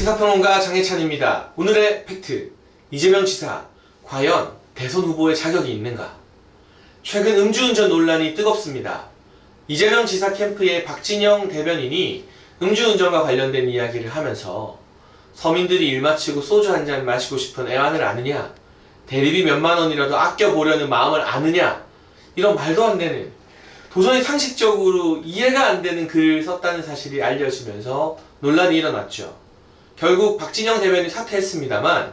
시사평론가 장혜찬입니다. 오늘의 팩트, 이재명 지사 과연 대선 후보의 자격이 있는가? 최근 음주운전 논란이 뜨겁습니다. 이재명 지사 캠프의 박진영 대변인이 음주운전과 관련된 이야기를 하면서 서민들이 일 마치고 소주 한 잔 마시고 싶은 애환을 아느냐? 대리비 몇만 원이라도 아껴보려는 마음을 아느냐? 이런 말도 안 되는, 도저히 상식적으로 이해가 안 되는 글을 썼다는 사실이 알려지면서 논란이 일어났죠. 결국 박진영 대변인이 사퇴했습니다만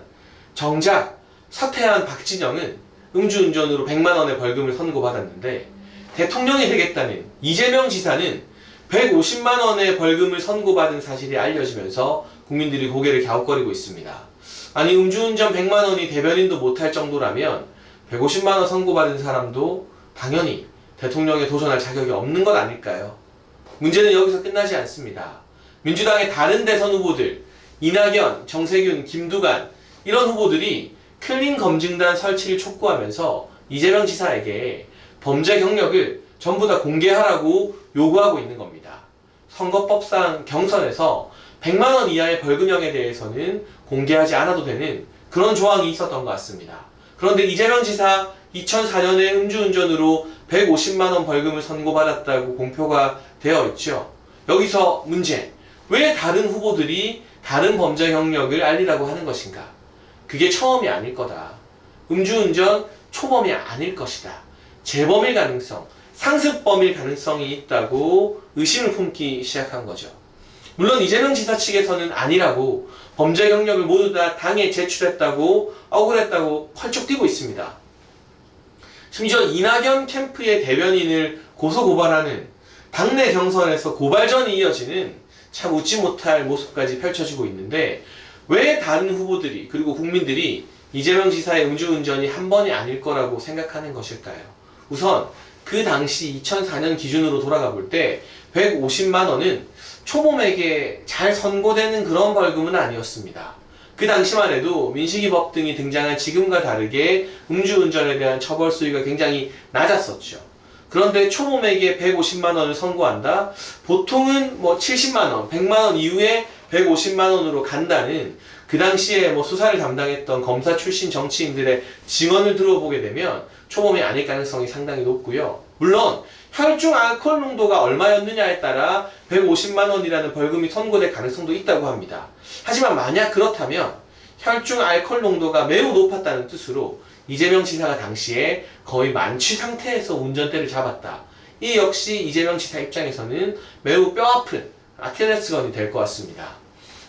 정작 사퇴한 박진영은 음주운전으로 100만 원의 벌금을 선고받았는데 대통령이 되겠다는 이재명 지사는 150만 원의 벌금을 선고받은 사실이 알려지면서 국민들이 고개를 갸웃거리고 있습니다. 아니, 음주운전 100만 원이 대변인도 못할 정도라면 150만 원 선고받은 사람도 당연히 대통령에 도전할 자격이 없는 것 아닐까요? 문제는 여기서 끝나지 않습니다. 민주당의 다른 대선 후보들, 이낙연, 정세균, 김두관 이런 후보들이 클린 검증단 설치를 촉구하면서 이재명 지사에게 범죄 경력을 전부 다 공개하라고 요구하고 있는 겁니다. 선거법상 경선에서 100만 원 이하의 벌금형에 대해서는 공개하지 않아도 되는 그런 조항이 있었던 것 같습니다. 그런데 이재명 지사 2004년에 음주운전으로 150만 원 벌금을 선고받았다고 공표가 되어 있죠. 여기서 문제, 왜 다른 후보들이 다른 범죄 경력을 알리라고 하는 것인가? 그게 처음이 아닐 거다. 음주운전 초범이 아닐 것이다. 재범일 가능성, 상습범일 가능성이 있다고 의심을 품기 시작한 거죠. 물론 이재명 지사 측에서는 아니라고, 범죄 경력을 모두 다 당에 제출했다고, 억울했다고 펄쩍 뛰고 있습니다. 심지어 이낙연 캠프의 대변인을 고소고발하는 당내 경선에서 고발전이 이어지는 참 웃지 못할 모습까지 펼쳐지고 있는데, 왜 다른 후보들이 그리고 국민들이 이재명 지사의 음주운전이 한 번이 아닐 거라고 생각하는 것일까요? 우선 그 당시 2004년 기준으로 돌아가 볼 때 150만 원은 초범에게 잘 선고되는 그런 벌금은 아니었습니다. 그 당시만 해도 민식이법 등이 등장한 지금과 다르게 음주운전에 대한 처벌 수위가 굉장히 낮았었죠. 그런데 초범에게 150만 원을 선고한다? 보통은 70만 원, 100만 원 이후에 150만 원으로 간다는, 그 당시에 수사를 담당했던 검사 출신 정치인들의 증언을 들어보게 되면 초범이 아닐 가능성이 상당히 높고요. 물론 혈중 알코올 농도가 얼마였느냐에 따라 150만 원이라는 벌금이 선고될 가능성도 있다고 합니다. 하지만 만약 그렇다면 혈중 알코올 농도가 매우 높았다는 뜻으로 이재명 지사가 당시에 거의 만취 상태에서 운전대를 잡았다. 이 역시 이재명 지사 입장에서는 매우 뼈아픈 아킬레스건이 될 것 같습니다.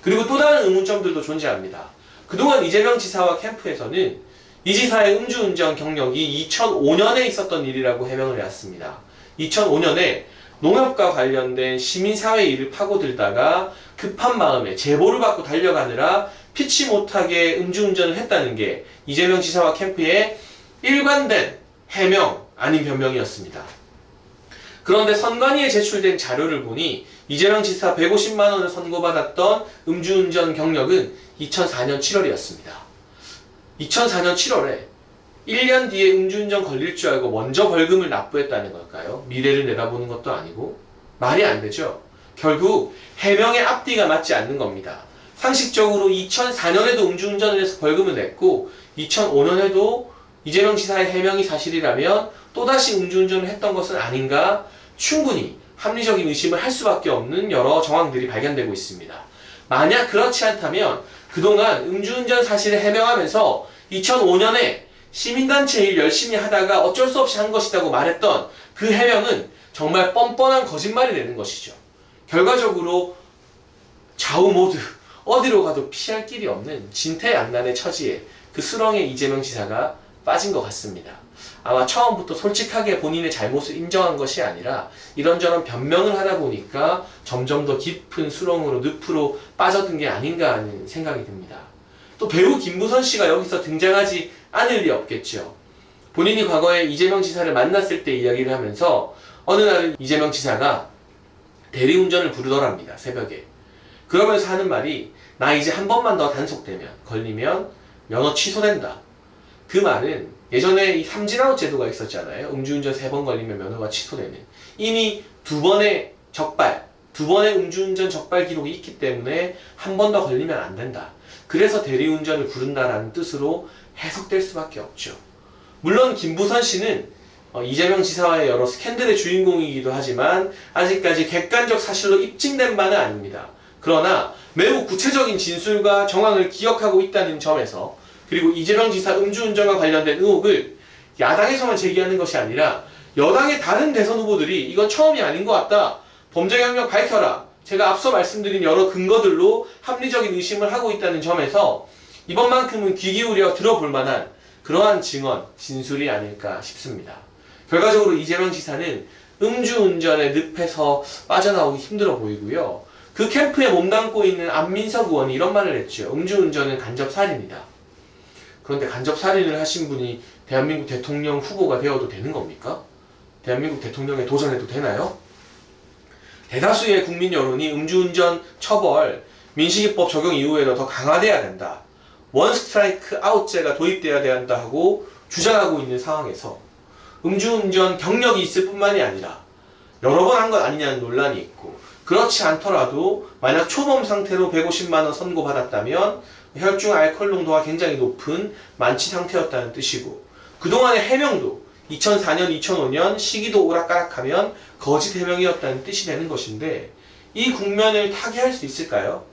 그리고 또 다른 의문점들도 존재합니다. 그동안 이재명 지사와 캠프에서는 이 지사의 음주운전 경력이 2005년에 있었던 일이라고 해명을 해왔습니다. 2005년에 농협과 관련된 시민사회 일을 파고들다가 급한 마음에 제보를 받고 달려가느라 피치 못하게 음주운전을 했다는 게 이재명 지사와 캠프의 일관된 해명 아닌 변명이었습니다. 그런데 선관위에 제출된 자료를 보니 이재명 지사 150만 원을 선고받았던 음주운전 경력은 2004년 7월이었습니다. 2004년 7월에 1년 뒤에 음주운전 걸릴 줄 알고 먼저 벌금을 납부했다는 걸까요? 미래를 내다보는 것도 아니고 말이 안 되죠. 결국 해명의 앞뒤가 맞지 않는 겁니다. 상식적으로 2004년에도 음주운전을 해서 벌금을 냈고 2005년에도 이재명 지사의 해명이 사실이라면 또다시 음주운전을 했던 것은 아닌가, 충분히 합리적인 의심을 할 수밖에 없는 여러 정황들이 발견되고 있습니다. 만약 그렇지 않다면 그동안 음주운전 사실을 해명하면서 2005년에 시민단체 일 열심히 하다가 어쩔 수 없이 한 것이라고 말했던 그 해명은 정말 뻔뻔한 거짓말이 되는 것이죠. 결과적으로 좌우 모두 어디로 가도 피할 길이 없는 진퇴양난의 처지에 그 수렁에 이재명 지사가 빠진 것 같습니다. 아마 처음부터 솔직하게 본인의 잘못을 인정한 것이 아니라 이런저런 변명을 하다 보니까 점점 더 깊은 수렁으로, 늪으로 빠져든 게 아닌가 하는 생각이 듭니다. 또 배우 김부선 씨가 여기서 등장하지 않을 리 없겠죠. 본인이 과거에 이재명 지사를 만났을 때 이야기를 하면서 어느 날은 이재명 지사가 대리운전을 부르더랍니다. 새벽에. 그러면서 하는 말이, 나 이제 한 번만 더 단속되면, 걸리면 면허 취소된다. 그 말은 예전에 이 삼진아웃 제도가 있었잖아요. 음주운전 3번 걸리면 면허가 취소되는. 이미 2번의 적발, 두 번의 음주운전 적발 기록이 있기 때문에 한 번 더 걸리면 안 된다. 그래서 대리운전을 부른다라는 뜻으로 해석될 수밖에 없죠. 물론 김부선 씨는 이재명 지사와의 여러 스캔들의 주인공이기도 하지만 아직까지 객관적 사실로 입증된 바는 아닙니다. 그러나 매우 구체적인 진술과 정황을 기억하고 있다는 점에서, 그리고 이재명 지사 음주운전과 관련된 의혹을 야당에서만 제기하는 것이 아니라 여당의 다른 대선 후보들이 이건 처음이 아닌 것 같다, 범죄 경력 밝혀라, 제가 앞서 말씀드린 여러 근거들로 합리적인 의심을 하고 있다는 점에서 이번만큼은 귀 기울여 들어볼 만한 그러한 증언, 진술이 아닐까 싶습니다. 결과적으로 이재명 지사는 음주운전의 늪에서 빠져나오기 힘들어 보이고요. 그 캠프에 몸담고 있는 안민석 의원이 이런 말을 했죠. 음주운전은 간접살인이다. 그런데 간접살인을 하신 분이 대한민국 대통령 후보가 되어도 되는 겁니까? 대한민국 대통령에 도전해도 되나요? 대다수의 국민 여론이 음주운전 처벌, 민식이법 적용 이후에도 더 강화돼야 된다, 원 스트라이크 아웃제가 도입돼야 된다 하고 주장하고 있는 상황에서 음주운전 경력이 있을 뿐만이 아니라 여러 번 한 것 아니냐는 논란이 있고, 그렇지 않더라도 만약 초범 상태로 150만원 선고받았다면 혈중 알코올 농도가 굉장히 높은 만취 상태였다는 뜻이고, 그동안의 해명도 2004년, 2005년 시기도 오락가락하면 거짓 해명이었다는 뜻이 되는 것인데, 이 국면을 타개할 수 있을까요?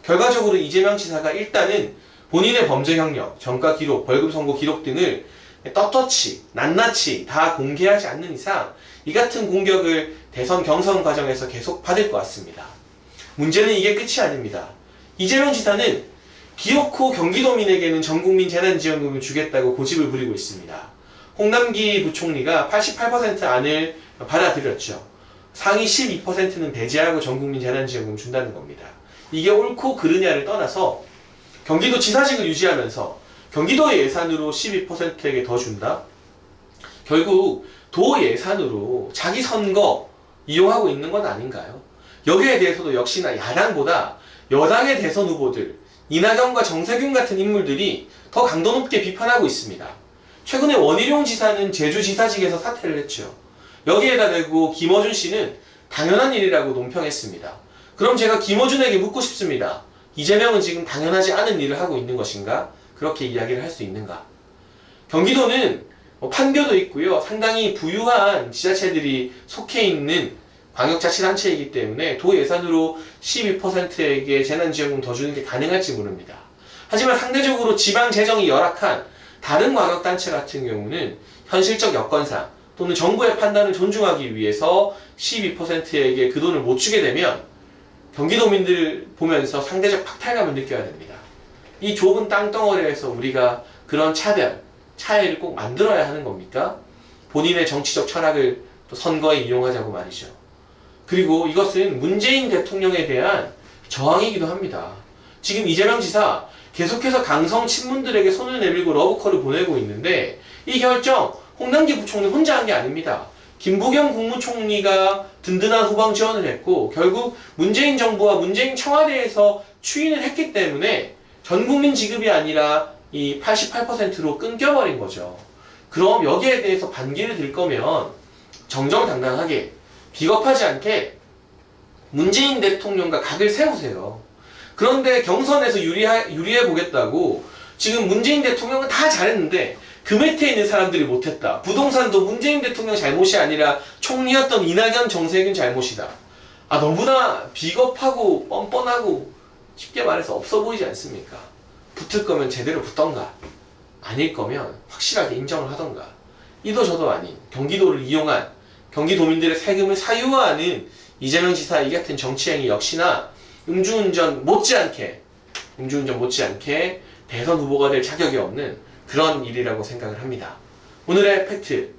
결과적으로 이재명 지사가 일단은 본인의 범죄 경력, 전과 기록, 벌금 선고 기록 등을 떳떳이, 낱낱이 다 공개하지 않는 이상 이 같은 공격을 대선 경선 과정에서 계속 받을 것 같습니다. 문제는 이게 끝이 아닙니다. 이재명 지사는 기어코 경기도민에게는 전국민 재난지원금을 주겠다고 고집을 부리고 있습니다. 홍남기 부총리가 88% 안을 받아들였죠. 상위 12%는 배제하고 전국민 재난지원금 준다는 겁니다. 이게 옳고 그르냐를 떠나서 경기도 지사직을 유지하면서 경기도의 예산으로 12%에게 더 준다? 결국 도 예산으로 자기 선거 이용하고 있는 건 아닌가요? 여기에 대해서도 역시나 야당보다 여당의 대선 후보들, 이낙연과 정세균 같은 인물들이 더 강도 높게 비판하고 있습니다. 최근에 원희룡 지사는 제주지사직에서 사퇴를 했죠. 여기에다 대고 김어준 씨는 당연한 일이라고 논평했습니다. 그럼 제가 김어준에게 묻고 싶습니다. 이재명은 지금 당연하지 않은 일을 하고 있는 것인가? 그렇게 이야기를 할 수 있는가? 경기도는 판교도 있고요. 상당히 부유한 지자체들이 속해 있는 광역자치단체이기 때문에 도 예산으로 12%에게 재난지원금 더 주는 게 가능할지 모릅니다. 하지만 상대적으로 지방 재정이 열악한 다른 광역단체 같은 경우는 현실적 여건상 또는 정부의 판단을 존중하기 위해서 12%에게 그 돈을 못 주게 되면 경기도민들 보면서 상대적 박탈감을 느껴야 됩니다. 이 좁은 땅덩어리에서 우리가 그런 차이를 꼭 만들어야 하는 겁니까? 본인의 정치적 철학을 또 선거에 이용하자고 말이죠. 그리고 이것은 문재인 대통령에 대한 저항이기도 합니다. 지금 이재명 지사 계속해서 강성 친문들에게 손을 내밀고 러브콜을 보내고 있는데, 이 결정 홍남기 부총리 혼자 한 게 아닙니다. 김부겸 국무총리가 든든한 후방 지원을 했고, 결국 문재인 정부와 문재인 청와대에서 추인을 했기 때문에 전국민 지급이 아니라 이 88%로 끊겨버린 거죠. 그럼 여기에 대해서 반기를 들 거면 정정당당하게, 비겁하지 않게 문재인 대통령과 각을 세우세요. 그런데 경선에서 유리해 보겠다고 지금 문재인 대통령은 다 잘했는데 그 밑에 있는 사람들이 못했다. 부동산도 문재인 대통령 잘못이 아니라 총리였던 이낙연, 정세균 잘못이다. 너무나 비겁하고 뻔뻔하고 쉽게 말해서 없어 보이지 않습니까? 붙을 거면 제대로 붙던가, 아닐 거면 확실하게 인정을 하던가. 이도 저도 아닌 경기도를 이용한 경기도민들의 세금을 사유화하는 이재명 지사 이 같은 정치행위 역시나 음주운전 못지않게 대선 후보가 될 자격이 없는 그런 일이라고 생각을 합니다. 오늘의 팩트,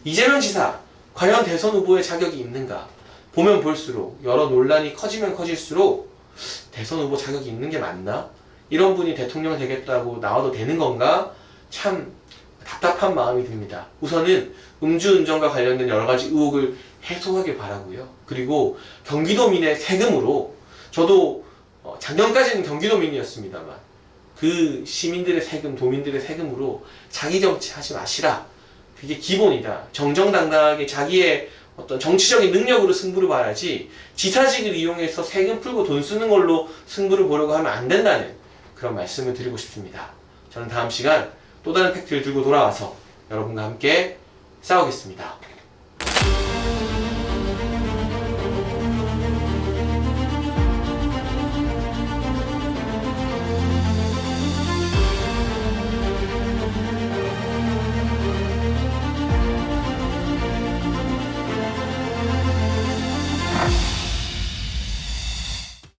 이재명 지사 과연 대선 후보의 자격이 있는가? 보면 볼수록 여러 논란이 커지면 커질수록 대선 후보 자격이 있는 게 맞나? 이런 분이 대통령 되겠다고 나와도 되는 건가? 참 답답한 마음이 듭니다. 우선은 음주운전과 관련된 여러 가지 의혹을 해소하길 바라고요. 그리고 경기도민의 세금으로, 저도 작년까지는 경기도민이었습니다만 그 시민들의 세금, 도민들의 세금으로 자기 정치 하지 마시라. 그게 기본이다. 정정당당하게 자기의 어떤 정치적인 능력으로 승부를 봐야지 지사직을 이용해서 세금 풀고 돈 쓰는 걸로 승부를 보려고 하면 안 된다는 그런 말씀을 드리고 싶습니다. 저는 다음 시간 또 다른 팩트를 들고 돌아와서 여러분과 함께 싸우겠습니다.